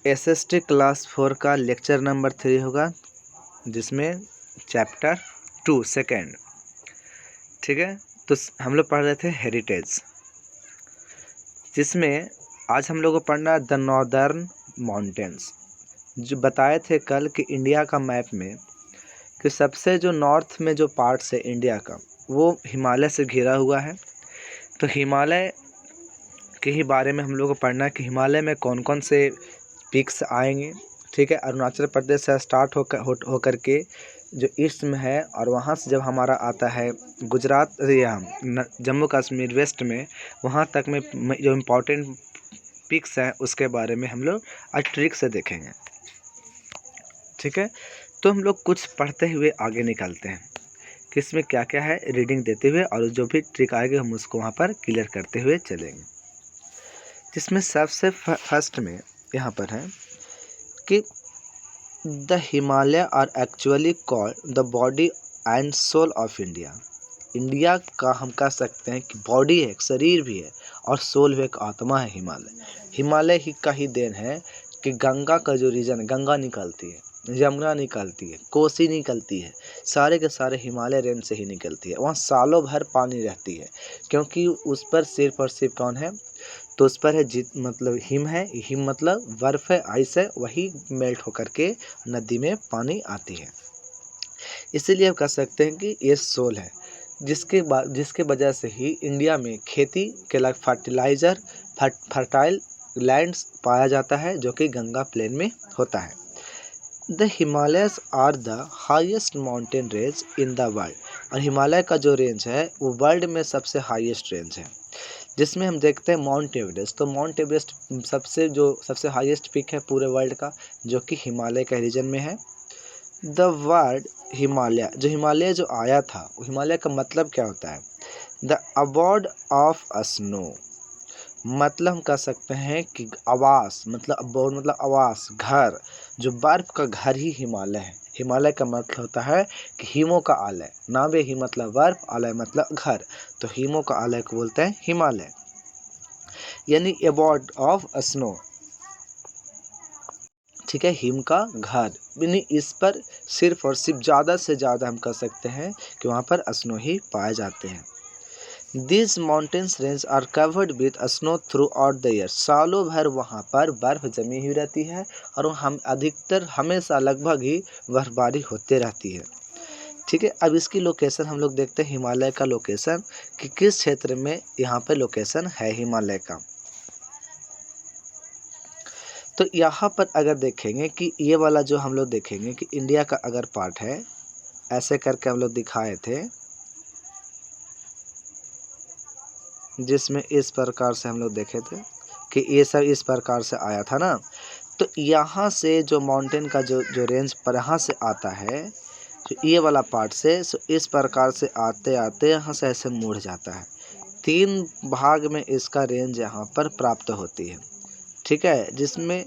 SST class 4 का lecture number 3 होगा, जिसमें चैप्टर 2 सेकेंड। ठीक है, तो हम लोग पढ़ रहे थे हेरिटेज, जिसमें आज हम लोग को पढ़ना द नॉर्दर्न माउंटेन्स। जो बताए थे कल कि इंडिया का मैप में कि सबसे जो नॉर्थ में जो पार्ट्स है इंडिया का, वो हिमालय से घिरा हुआ है। तो हिमालय के ही बारे में हम लोग को पढ़ना है कि हिमालय में कौन कौन से पिक्स आएंगे। ठीक है, अरुणाचल प्रदेश से स्टार्ट होकर के जो ईस्ट में है, और वहाँ से जब हमारा आता है गुजरात या जम्मू कश्मीर वेस्ट में, वहाँ तक में जो इम्पोर्टेंट पिक्स हैं उसके बारे में हम लोग आज ट्रिक से देखेंगे। ठीक है, तो हम लोग कुछ पढ़ते हुए आगे निकलते हैं कि इसमें क्या क्या है, रीडिंग देते हुए, और जो भी ट्रिक आएगी हम उसको वहाँ पर क्लियर करते हुए चलेंगे। जिसमें सबसे फर्स्ट में यहाँ पर है कि the Himalaya are actually called the body and soul of India. India का हम कह सकते हैं कि बॉडी है, एक शरीर भी है, और सोल भी, एक आत्मा है हिमालय। हिमालय ही का ही देन है कि गंगा का जो रीजन, गंगा निकलती है, यमुना निकलती है, कोसी निकलती है, सारे के सारे हिमालय रेंज से ही निकलती है। वहाँ सालों भर पानी रहती है, क्योंकि उस पर सिर्फ और सिर्फ कौन है, तो उस पर है मतलब हिम है, हिम मतलब बर्फ है, आइस है, वही मेल्ट होकर के नदी में पानी आती है। इसीलिए हम कह सकते हैं कि ये सोल है, जिसके वजह से ही इंडिया में खेती के लायक फर्टिलाइजर, फर्टाइल लैंड्स पाया जाता है, जो कि गंगा प्लेन में होता है। The Himalayas are the highest mountain range in the world. और हिमालय का जो रेंज है वो वर्ल्ड में सबसे हाईएस्ट रेंज है, जिसमें हम देखते हैं माउंट एवरेस्ट। तो माउंट एवरेस्ट सबसे हाईएस्ट पीक है पूरे वर्ल्ड का, जो कि हिमालय के रीजन में है। द वर्ड हिमालय, जो हिमालय जो आया था, हिमालय का मतलब क्या होता है, द अबॉर्ड ऑफ अ स्नो। मतलब हम कह सकते हैं कि आवास, मतलब अबॉर्ड मतलब आवास, घर, जो बर्फ का घर ही हिमालय है। हिमालय का मतलब होता है कि हिमों का आलय, नावे ही मतलब बर्फ, आलय मतलब घर, तो हिमों का आलय को बोलते हैं हिमालय, यानी अबॉर्ड ऑफ स्नो। ठीक है, हिम का घर, यानी इस पर सिर्फ और सिर्फ ज़्यादा से ज़्यादा हम कह सकते हैं कि वहाँ पर स्नो ही पाए जाते हैं। These mountains range are covered with snow throughout the year। सालों भर वहाँ पर बर्फ जमी हुई रहती है, और हम अधिकतर हमेशा लगभग ही बर्फबारी होते रहती है। ठीक है, अब इसकी लोकेशन हम लोग देखते हैं, हिमालय का लोकेशन कि किस क्षेत्र में यहाँ पे लोकेशन है हिमालय का। तो यहाँ पर अगर देखेंगे कि ये वाला जो हम लोग देखेंगे कि इंडिया का अगर पार्ट है, ऐसे करके हम लोग दिखाए थे, जिसमें इस प्रकार से हम लोग देखे थे कि ये सब इस प्रकार से आया था ना। तो यहाँ से जो माउंटेन का जो रेंज पर यहाँ से आता है, जो ये वाला पार्ट से, सो इस प्रकार से आते आते यहाँ से ऐसे मुड़ जाता है। 3 भाग में इसका रेंज यहाँ पर प्राप्त होती है। ठीक है, जिसमें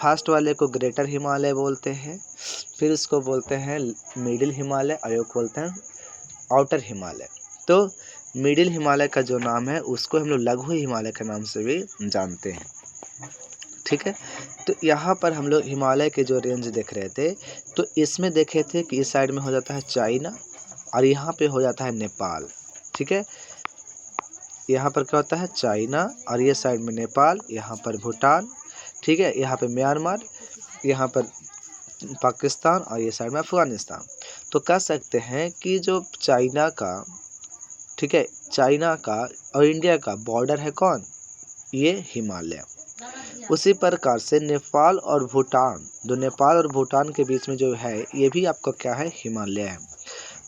फर्स्ट वाले को ग्रेटर हिमालय बोलते हैं, फिर उसको बोलते हैं मिडिल हिमालय, और एक बोलते हैं आउटर हिमालय। तो मिडिल हिमालय का जो नाम है उसको हम लोग लघु हिमालय के नाम से भी जानते हैं। ठीक है, तो यहाँ पर हम लोग हिमालय के जो रेंज देख रहे थे, तो इसमें देखे थे कि इस साइड में हो जाता है चाइना, और यहाँ पे हो जाता है नेपाल। ठीक है, यहाँ पर क्या होता है चाइना, और ये साइड में नेपाल, यहाँ पर भूटान, ठीक है, यहाँ पे म्यांमार, यहाँ पर पाकिस्तान, और ये साइड में अफगानिस्तान। तो कह सकते हैं कि जो चाइना का, ठीक है, चाइना का और इंडिया का बॉर्डर है कौन, ये हिमालय। उसी प्रकार से नेपाल और भूटान, जो नेपाल और भूटान के बीच में जो है, ये भी आपका क्या है, हिमालय है।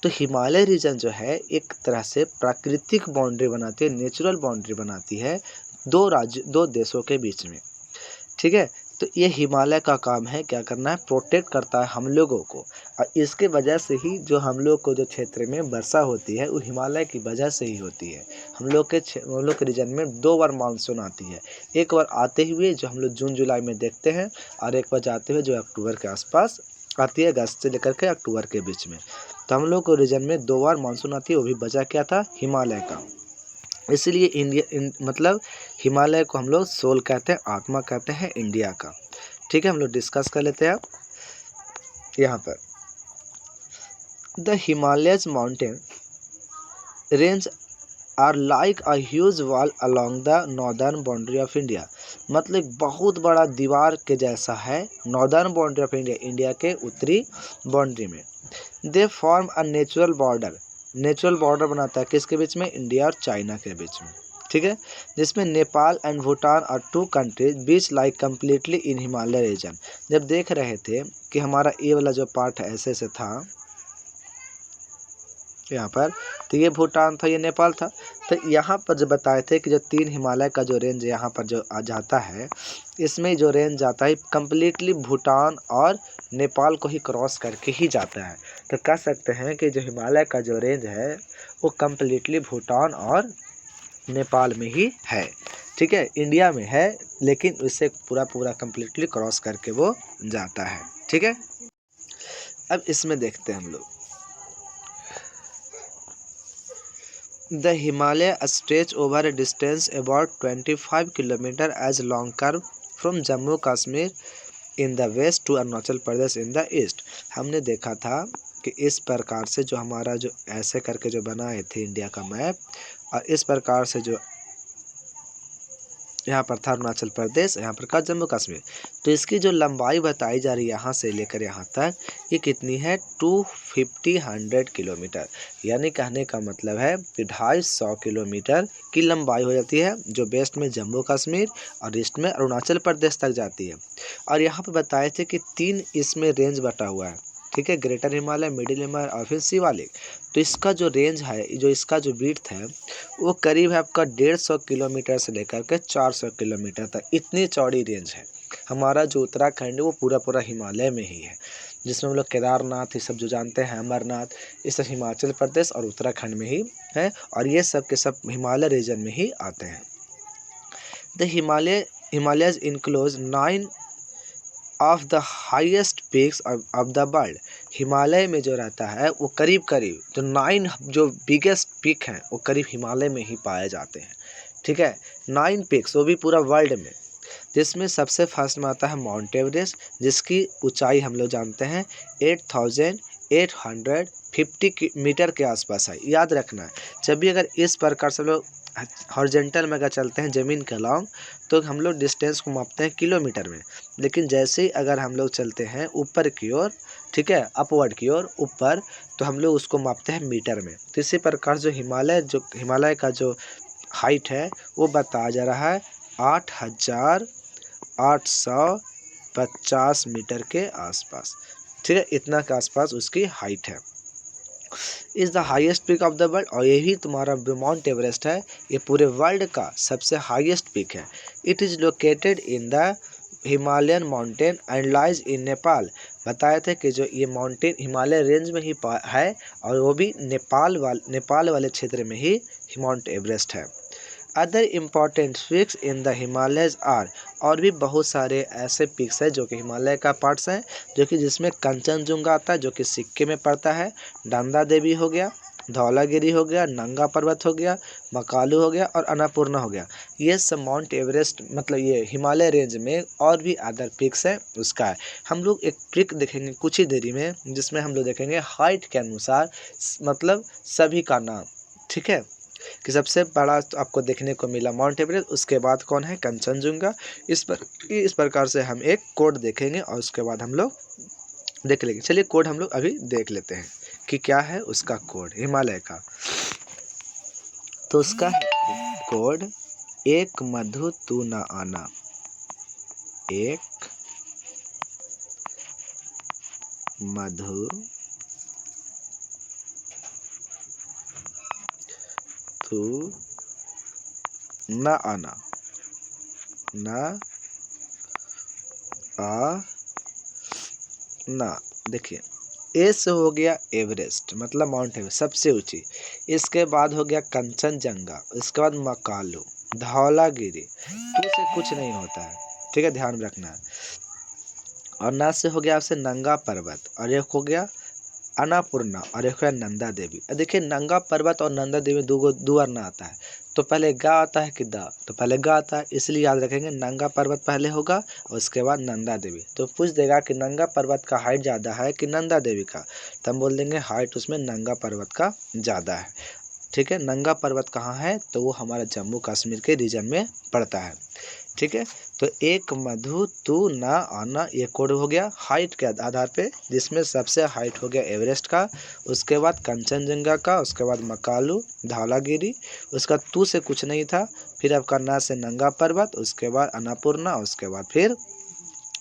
तो हिमालय रीजन जो है एक तरह से प्राकृतिक बाउंड्री बनाती है, नेचुरल बाउंड्री बनाती है दो देशों के बीच में। ठीक है, तो ये हिमालय का काम है क्या करना है, प्रोटेक्ट करता है हम लोगों को, और इसके वजह से ही जो हम लोग को जो क्षेत्र में वर्षा होती है वो हिमालय की वजह से ही होती है। हम लोग के रीजन में 2 बार मानसून आती है, एक बार आते हुए जो हम लोग जून जुलाई में देखते हैं, और एक बार जाते हुए जो अक्टूबर के आसपास आती है, अगस्त से लेकर के अक्टूबर के बीच में। तो हम लोग को रीजन में 2 बार मानसून आती है, वो भी वजह क्या था, हिमालय का। इसलिए मतलब हिमालय को हम लोग सोल कहते हैं, आत्मा कहते हैं इंडिया का। ठीक है, हम लोग डिस्कस कर लेते हैं यहाँ पर। The Himalayas mountain range are like a huge wall along the northern boundary of India. मतलब एक बहुत बड़ा दीवार के जैसा है northern boundary of India, India के उत्तरी बाउंड्री में। They form a natural border, natural border बनाता है किसके बीच में, इंडिया और चाइना के बीच में, ठीक है, जिसमें नेपाल एंड भूटान और टू कंट्रीज बीच like completely in Himalaya region. जब देख रहे थे कि हमारा ये वाला जो पार्ट है ऐसे से था यहाँ पर, तो ये भूटान था, ये नेपाल था। तो यहाँ पर जो बताए थे कि जो 3 हिमालय का जो रेंज यहाँ पर जो आ जाता है, इसमें जो रेंज जाता है कम्प्लीटली भूटान और नेपाल को ही क्रॉस करके ही जाता है। तो कह सकते हैं कि जो हिमालय का जो रेंज है वो कम्प्लीटली भूटान और नेपाल में ही है, ठीक है, इंडिया में है लेकिन उससे पूरा कम्प्लीटली क्रॉस करके वो जाता है, ठीक है। अब इसमें देखते हैं हम लोग, the Himalaya stretch over a distance about 25 kilometre as long curve from Jammu Kashmir in the west to Arunachal Pradesh in the east. हमने देखा था कि इस प्रकार से जो हमारा जो ऐसे करके जो बनाए थे इंडिया का मैप, और इस प्रकार से जो यहाँ पर था अरुणाचल प्रदेश, यहाँ पर का जम्मू कश्मीर, तो इसकी जो लंबाई बताई जा रही है यहाँ से लेकर यहाँ तक, ये कितनी है 250 किलोमीटर। यानी कहने का मतलब है कि 250 किलोमीटर की लंबाई हो जाती है, जो वेस्ट में जम्मू कश्मीर और ईस्ट में अरुणाचल प्रदेश तक जाती है। और यहाँ पर बताए थे कि 3 इसमें रेंज बटा हुआ है, ठीक है, ग्रेटर हिमालय, मिडिल हिमालय और फिर शिवालिक। तो इसका जो रेंज है, जो इसका जो विड्थ है वो करीब है आपका 150 किलोमीटर से लेकर के 400 किलोमीटर तक, इतनी चौड़ी रेंज है। हमारा जो उत्तराखंड है वो पूरा हिमालय में ही है, जिसमें हम लोग केदारनाथ ये सब जो जानते हैं, अमरनाथ, ये सब हिमाचल प्रदेश और उत्तराखंड में ही है, और ये सब के सब हिमालय रीजन में ही आते हैं। The Himalayas enclose 9 of the highest peaks of the world. Himalaya में जो रहता है वो करीब जो 9 जो बिगेस्ट पीक हैं वो करीब हिमालय में ही पाए जाते हैं, ठीक है, 9 पीक्स, वो भी पूरा वर्ल्ड में, जिसमें सबसे फर्स्ट में आता है माउंट एवरेस्ट, जिसकी ऊंचाई हम लोग जानते हैं 8850 मीटर के आसपास है। याद रखना है, जब भी अगर इस प्रकार से लोग हॉरिजॉन्टल में अगर चलते हैं ज़मीन के अलॉन्ग, तो हम लोग डिस्टेंस को मापते हैं किलोमीटर में, लेकिन जैसे ही अगर हम लोग चलते हैं ऊपर की ओर, ठीक है, अपवर्ड की ओर ऊपर, तो हम लोग उसको मापते हैं मीटर में। तो इसी प्रकार जो हिमालय का जो हाइट है वो बताया जा रहा है 8850 मीटर के आसपास, ठीक है, इतना के आसपास उसकी हाइट है। Is the highest peak of the world, और यही तुम्हारा माउंट एवरेस्ट है, ये पूरे वर्ल्ड का सबसे हाईएस्ट पीक है। It is located in the Himalayan mountain and lies in Nepal. बताए थे कि जो ये माउंटेन हिमालय रेंज में ही है, और वो भी नेपाल वाले क्षेत्र में ही माउंट एवरेस्ट है। Other important peaks in the Himalayas are, और भी बहुत सारे ऐसे पिक्स हैं जो कि हिमालय का पार्ट्स हैं, जो कि जिसमें कंचनजुंगा आता है जो कि सिक्किम में पड़ता है, नंदा देवी हो गया, धौलागिरी हो गया, नंगा पर्वत हो गया, मकालू हो गया और अन्नपूर्णा हो गया। ये सब माउंट एवरेस्ट मतलब ये हिमालय रेंज में और भी अदर पिक्स है उसका है। हम लोग एक ट्रिक देखेंगे कुछ ही देरी में, जिसमें हम लोग देखेंगे हाइट के अनुसार मतलब सभी का नाम, ठीक है, कि सबसे बड़ा तो आपको देखने को मिला माउंट एवरेस्ट, उसके बाद कौन है कंचनजुंगा। इस प्रकार से हम एक कोड देखेंगे और उसके बाद हम लोग देख लेंगे। चलिए कोड हम लोग अभी देख लेते हैं कि क्या है उसका कोड हिमालय का। तो उसका है कोड एक मधु तू न आना, एक मधु तू न आना, न आ ना। देखिए ए से हो गया एवरेस्ट मतलब माउंट एवरेस्ट सबसे ऊंची, इसके बाद हो गया कंचनजंगा, इसके बाद मकालू, धौलागिरी, टू से कुछ नहीं होता है, ठीक है, ध्यान रखना है। और ना से हो गया आपसे नंगा पर्वत, और एक हो गया अन्नपूर्णा, और एक है नंदा देवी। देखिए नंगा पर्वत और नंदा देवी दो बार ना आता है, तो पहले गा आता है कि दा? तो पहले गा आता है, इसलिए याद रखेंगे नंगा पर्वत पहले होगा और उसके बाद नंदा देवी। तो पूछ देगा कि नंगा पर्वत का हाइट ज़्यादा है कि नंदा देवी का, तो हम बोल देंगे हाइट उसमें नंगा पर्वत का ज़्यादा है। ठीक है, नंगा पर्वत कहाँ है? तो वो हमारा जम्मू कश्मीर के रीजन में पड़ता है। ठीक है, तो एक मधु तू ना आना, ये कोड हो गया हाइट के आधार पे, जिसमें सबसे हाइट हो गया एवरेस्ट का, उसके बाद कंचनजंगा का, उसके बाद मकालू, धौलागिरी, उसका तू से कुछ नहीं था, फिर आपका ना से नंगा पर्वत, उसके बाद अन्नपूर्णा, उसके बाद फिर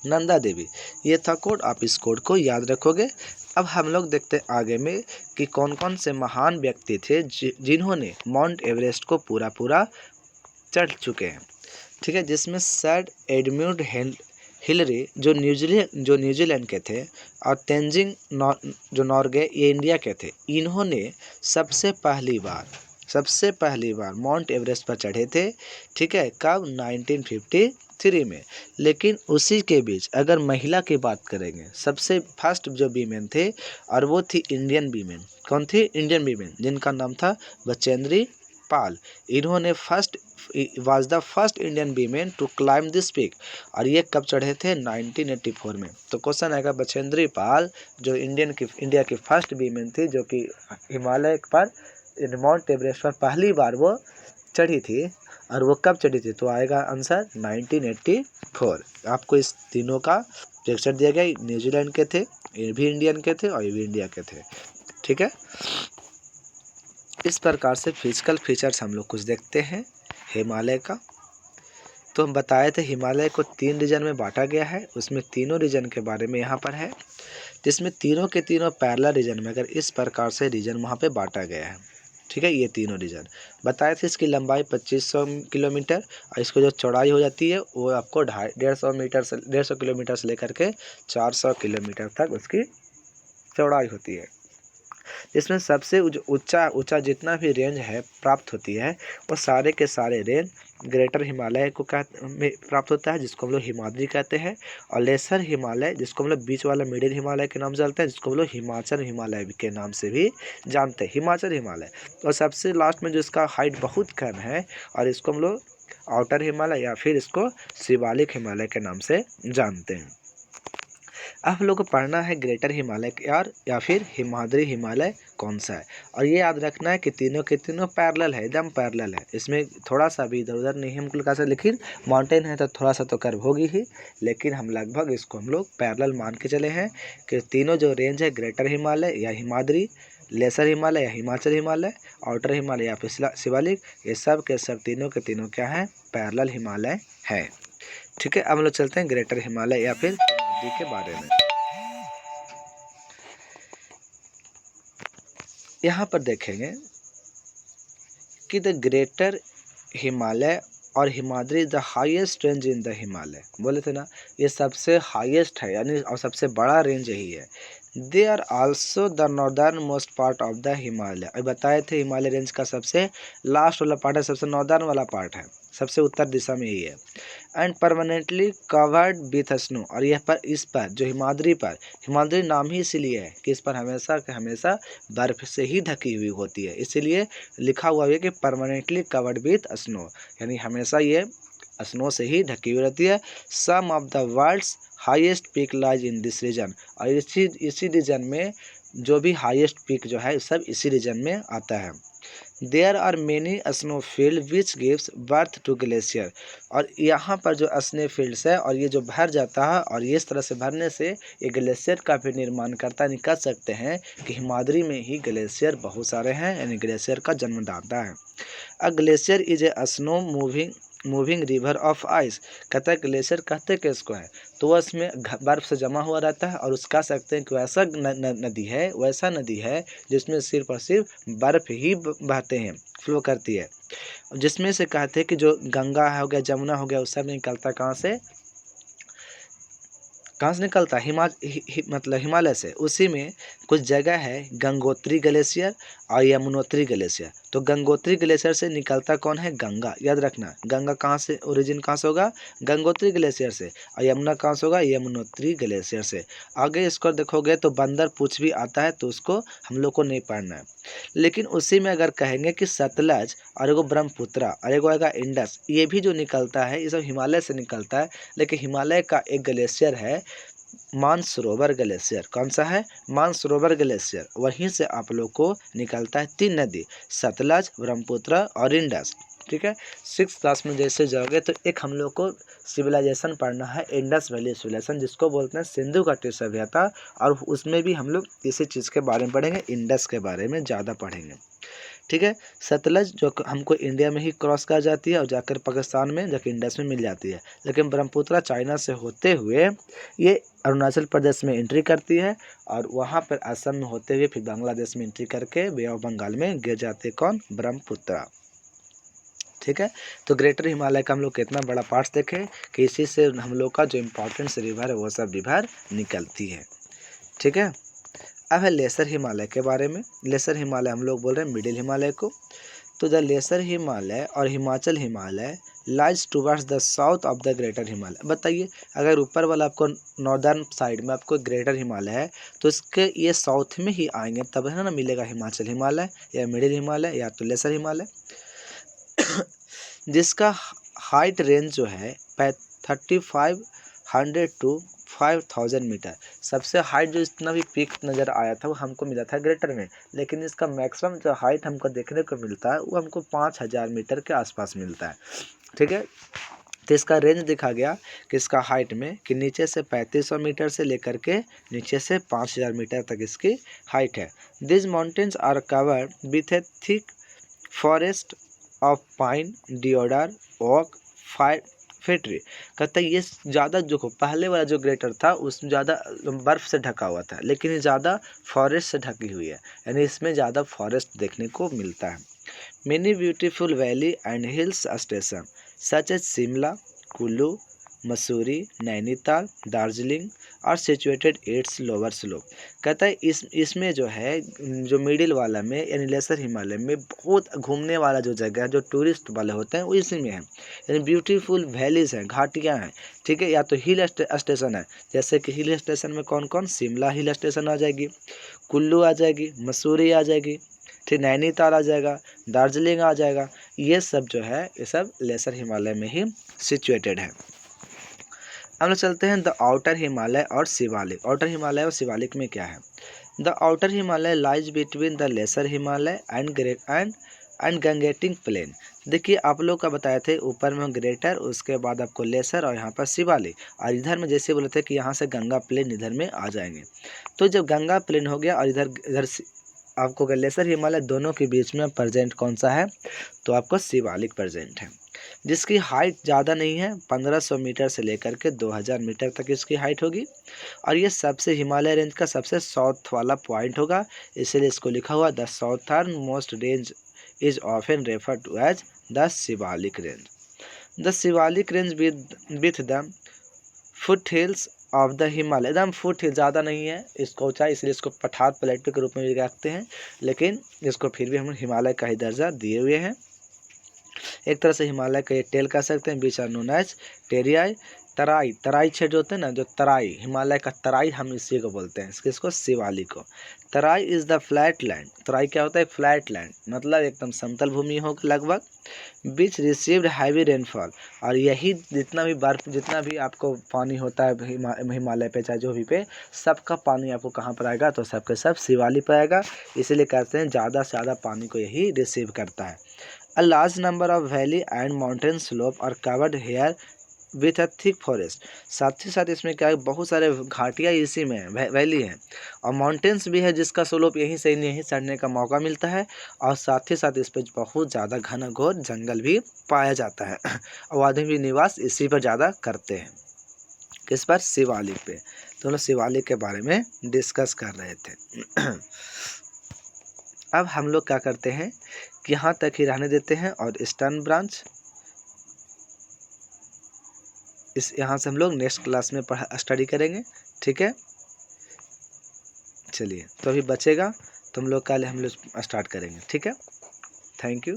नंदा देवी। ये था कोड, आप इस कोड को याद रखोगे। अब हम लोग देखते हैं आगे में कि कौन कौन से महान व्यक्ति थे जिन्होंने माउंट एवरेस्ट को पूरा चढ़ चुके हैं। ठीक है, जिसमें सर एडम्यूड हिलरी जो न्यूजीलैंड के थे, और तेंजिंग जो नॉर्गे ये इंडिया के थे। इन्होंने सबसे पहली बार माउंट एवरेस्ट पर चढ़े थे। ठीक है, कब? 1953 में। लेकिन उसी के बीच अगर महिला की बात करेंगे, सबसे फर्स्ट जो वीमेन थे, और वो थी इंडियन वीमेन। कौन थी? इंडियन वीमेन, जिनका नाम था बचेंद्री पाल। इन्होंने was the first Indian women to climb this peak, और ये कब चढ़े थे? 1984 में। तो क्वेश्चन आएगा बचेंद्री पाल जो इंडिया की फर्स्ट वीमेन थी, जो कि हिमालय पर माउंट एवरेस्ट पर पहली बार वो चढ़ी थी, और वो कब चढ़ी थी? तो आएगा आंसर 1984। आपको इस तीनों का पिक्चर दिया गया, न्यूजीलैंड के थे, ये भी इंडियन के थे और ये भी इंडिया के थे। ठीक है, इस प्रकार से फिजिकल फीचर्स हम लोग कुछ देखते हैं हिमालय का। तो हम बताए थे हिमालय को 3 रीजन में बांटा गया है, उसमें तीनों रीजन के बारे में यहाँ पर है, जिसमें तीनों के तीनों पैरेलल रीजन में अगर इस प्रकार से रीजन वहाँ पे बांटा गया है। ठीक है, ये तीनों रीजन बताए थे। इसकी लंबाई 2500 किलोमीटर, और इसको जो चौड़ाई हो जाती है वो आपको 150 किलोमीटर से लेकर के 400 किलोमीटर तक उसकी चौड़ाई होती है। इसमें सबसे ऊंचा जितना भी रेंज है प्राप्त होती है, वो सारे के सारे रेंज ग्रेटर हिमालय को में प्राप्त होता है, जिसको हम लोग हिमाद्री कहते हैं, और लेसर हिमालय जिसको हम लोग बीच वाला मिडिल हिमालय के नाम से जानते हैं, जिसको हम लोग हिमाचल हिमालय के नाम से भी जानते हैं, हिमाचल हिमालय। और सबसे लास्ट में जो इसका हाइट बहुत कम है, और इसको हम लोग आउटर हिमालय या फिर इसको शिवालिक हिमालय के नाम से जानते हैं। अब हम लोग को पढ़ना है ग्रेटर हिमालय या फिर हिमाद्री हिमालय कौन सा है, और ये याद रखना है कि तीनों के तीनों पैरेलल है, एकदम पैरेलल है, इसमें थोड़ा सा भी इधर उधर नहीं हम लोग कैसे, लेकिन माउंटेन है तो थोड़ा सा तो कर्व होगी ही, लेकिन हम लगभग इसको हम लोग पैरेलल मान के चले हैं कि तीनों जो रेंज है ग्रेटर हिमालय या हिमाद्री, लेसर हिमालय या हिमाचल हिमालय, आउटर हिमालय या फिर शिवालिक, ये सब के सब तीनों के तीनों क्या हैं? पैरेलल हिमालय है। ठीक है, अब हम लोग चलते हैं ग्रेटर हिमालय या फिर हिमाद्री के बारे में। यहाँ पर देखेंगे कि द ग्रेटर हिमालय और Himadri the highest range in the Himalaya, बोले थे ना, ये सबसे हाईएस्ट है, यानी और सबसे बड़ा रेंज यही है। They are also the northern most part of the Himalaya, अभी बताए थे हिमालय रेंज का सबसे लास्ट वाला पार्ट है, सबसे नॉर्दर्न वाला पार्ट है, सबसे उत्तर दिशा में यही है। And permanently covered with snow, और यह पर इस पर जो हिमाद्री नाम ही इसलिए है कि इस पर हमेशा के हमेशा बर्फ से ही ढकी हुई होती है, इसीलिए लिखा हुआ है कि परमानेंटली कवर्ड विथ स्नो, यानी हमेशा ये स्नो से ही ढकी हुई रहती है। Some of the world's highest peak lies in this region, और इसी रीजन में जो भी हाईएस्ट पीक जो है सब इसी रीजन में आता है। There are many snow field which gives birth to glacier, और यहाँ पर जो स्नो फील्ड्स है और ये जो भर जाता है, और ये इस तरह से भरने से ये ग्लेशियर का भी निर्माण करता, नहीं कर सकते हैं कि हिमाद्री में ही ग्लेशियर बहुत सारे हैं, यानी ग्लेशियर का जन्मदाता है। A glacier is a snow moving river of ice, कहता है ग्लेशियर कहते कि इसको है, तो वह इसमें बर्फ से जमा हुआ रहता है, और उसका कह सकते हैं कि वैसा नदी है जिसमें सिर्फ और सिर्फ बर्फ ही बहते हैं, फ्लो करती है, जिसमें से कहते हैं कि जो गंगा हो गया, जमुना हो गया, उस सब निकलता कहाँ से निकलता है? मतलब हिमालय से। उसी में कुछ जगह है गंगोत्री ग्लेशियर और यमुनोत्री ग्लेशियर, तो गंगोत्री ग्लेशियर से निकलता कौन है? गंगा। याद रखना, गंगा कहाँ से ओरिजिन कहाँ से होगा? गंगोत्री ग्लेशियर से। और यमुना कहाँ से होगा? यमुनोत्री ग्लेशियर से। आगे इसको देखोगे तो बंदर पूछ भी आता है, तो उसको हम लोग को नहीं पढ़ना है। लेकिन उसी में अगर कहेंगे कि सतलज और एगो ब्रह्मपुत्रा और एगो आएगा इंडस, ये भी जो निकलता है ये सब हिमालय से निकलता है। लेकिन हिमालय का एक ग्लेशियर है मानसरोवर ग्लेशियर। कौन सा है? मानसरोवर ग्लेशियर। वहीं से आप लोग को निकलता है 3 नदी, सतलज, ब्रह्मपुत्र और इंडस। ठीक है, 6th क्लास में जैसे जाओगे तो एक हम लोग को सिविलाइजेशन पढ़ना है, इंडस वैली सिविलाइजेशन, जिसको बोलते हैं सिंधु घाटी सभ्यता। और उसमें भी हम लोग इसी चीज़ के बारे में पढ़ेंगे, इंडस के बारे में ज़्यादा पढ़ेंगे। ठीक है, सतलज जो हमको इंडिया में ही क्रॉस कर जाती है और जाकर पाकिस्तान में जाकर इंडस में मिल जाती है। लेकिन ब्रह्मपुत्रा चाइना से होते हुए ये अरुणाचल प्रदेश में एंट्री करती है और वहाँ पर असम में होते हुए फिर बांग्लादेश में एंट्री करके बे ऑफ बंगाल में गिर जाते कौन? ब्रह्मपुत्रा। ठीक है, तो ग्रेटर हिमालय का हम लोग कितना बड़ा पार्ट्स देखें कि इसी से हम लोग का जो इम्पोर्टेंट रिवर है वो सब रिवर निकलती है। ठीक है, अब है लेसर हिमालय के बारे में। लेसर हिमालय हम लोग बोल रहे हैं मिडिल हिमालय को। तो द लेसर हिमालय और Himachal Himalaya lies towards the south of the greater Himalaya. बताइए, अगर ऊपर वाला आपको नॉर्दर्न साइड में आपको ग्रेटर हिमालय है तो इसके ये साउथ में ही आएंगे, तब है ना मिलेगा हिमाचल हिमालय या मिडिल हिमालय या तो लेसर हिमालय, जिसका हाइट रेंज जो है 3500 टू 5000 मीटर। सबसे हाइट जो इतना भी पीक नज़र आया था वो हमको मिला था ग्रेटर में, लेकिन इसका मैक्सिमम जो हाइट हमको देखने को मिलता है वो हमको 5000 मीटर के आसपास मिलता है। ठीक है, तो इसका रेंज देखा गया कि इसका हाइट में कि नीचे से 3500 मीटर से लेकर के नीचे से 5000 मीटर तक इसकी हाइट है। This mountains are covered with a thick forest of pine, deodar, oak, fir tree. कहता है ये ज़्यादा जो पहले वाला जो ग्रेटर था उसमें ज़्यादा बर्फ़ से ढका हुआ था, लेकिन ये ज़्यादा फॉरेस्ट से ढकी हुई है, यानी इसमें ज़्यादा फॉरेस्ट देखने को मिलता है। Many beautiful valley and hills station such as Shimla, Kullu, Mussoorie, Nainital, Darjeeling और सिचुएटेड इट्स लोअर स्लोप। कहता है इसमें जो है जो मिडिल वाला में यानी लेसर हिमालय में बहुत घूमने वाला जो जगह है, जो टूरिस्ट वाले होते हैं वो इसी में है। यानी ब्यूटीफुल वैलीज़ हैं, घाटियाँ हैं। ठीक है, या तो हिल स्टेशन है, जैसे कि हिल स्टेशन में कौन कौन? शिमला हिल स्टेशन आ जाएगी, कुल्लू आ जाएगी, मसूरी आ जाएगी, फिर नैनीताल आ जाएगा, दार्जिलिंग आ जाएगा। ये सब जो है ये सब लेसर हिमालय में ही सिचुएटेड है। हम लोग चलते हैं द आउटर हिमालय और शिवालिक। आउटर हिमालय और शिवालिक में क्या है? The outer Himalaya lies between the lesser Himalaya and Gangetic plain. देखिए आप लोग का बताए थे ऊपर में ग्रेटर, उसके बाद आपको लेसर और यहाँ पर शिवालिक, और इधर में जैसे बोले थे कि यहाँ से गंगा प्लेन इधर में आ जाएंगे। तो जब गंगा प्लेन हो गया और इधर इधर आपको लेसर हिमालय दोनों के बीच में प्रेजेंट कौन सा है? तो आपको शिवालिक प्रेजेंट है, जिसकी हाइट ज़्यादा नहीं है, 1500 मीटर से लेकर के 2000 मीटर तक इसकी हाइट होगी। और ये सबसे हिमालय रेंज का सबसे साउथ वाला पॉइंट होगा, इसलिए इसको लिखा हुआ the southern most range is often refer to as the Shivalik range. The Shivalik range with the foot hills of the Himalaya. एकदम फुट हिल, ज़्यादा नहीं है इसको ऊंचाई, इसलिए इसको पठार प्लेटू के रूप में भी रखते हैं, लेकिन इसको फिर भी हम हिमालय का ही दर्जा दिए हुए हैं। एक तरह से हिमालय का ये टेल कह सकते हैं, बीच आर नोन एज टेरियाई। तराई क्षेत्र होते हैं ना, जो तराई, हिमालय का तराई हम इसी को बोलते हैं, इसको शिवालिक को। तराई इज़ द फ्लैट लैंड। तराई क्या होता है? फ्लैट लैंड, मतलब एकदम समतल भूमि हो लगभग, बीच रिसीव्ड हैवी रेनफॉल। और यही जितना भी बर्फ, जितना भी आपको पानी होता है हिमालय पे चाहे जो भी पे, सबका पानी आपको कहाँ पर आएगा? तो सबके सब शिवालिक पर आएगा, इसीलिए कहते हैं ज़्यादा से ज़्यादा पानी को यही रिसीव करता है। A large number of valley and mountain slope are covered here with a thick forest। साथ ही साथ इसमें क्या है, बहुत सारे घाटियाँ इसी में है, वैली हैं, और माउंटेन्स भी है जिसका स्लोप यहीं से यहीं चढ़ने का मौका मिलता है। और साथ ही साथ इस पर बहुत ज़्यादा घना घोर जंगल भी पाया जाता है, और आदमी भी निवास इसी पर ज़्यादा करते हैं। किस पर? शिवालिक पे। तो हम लोग शिवालिक के बारे में डिस्कस कर रहे थे। अब हम लोग क्या करते हैं कि यहाँ तक ही रहने देते हैं, और ईस्टर्न ब्रांच इस यहाँ से हम लोग नेक्स्ट क्लास में स्टडी करेंगे। ठीक है, चलिए, तो अभी बचेगा तो हम लोग कल हम लोग स्टार्ट करेंगे। ठीक है। Thank you.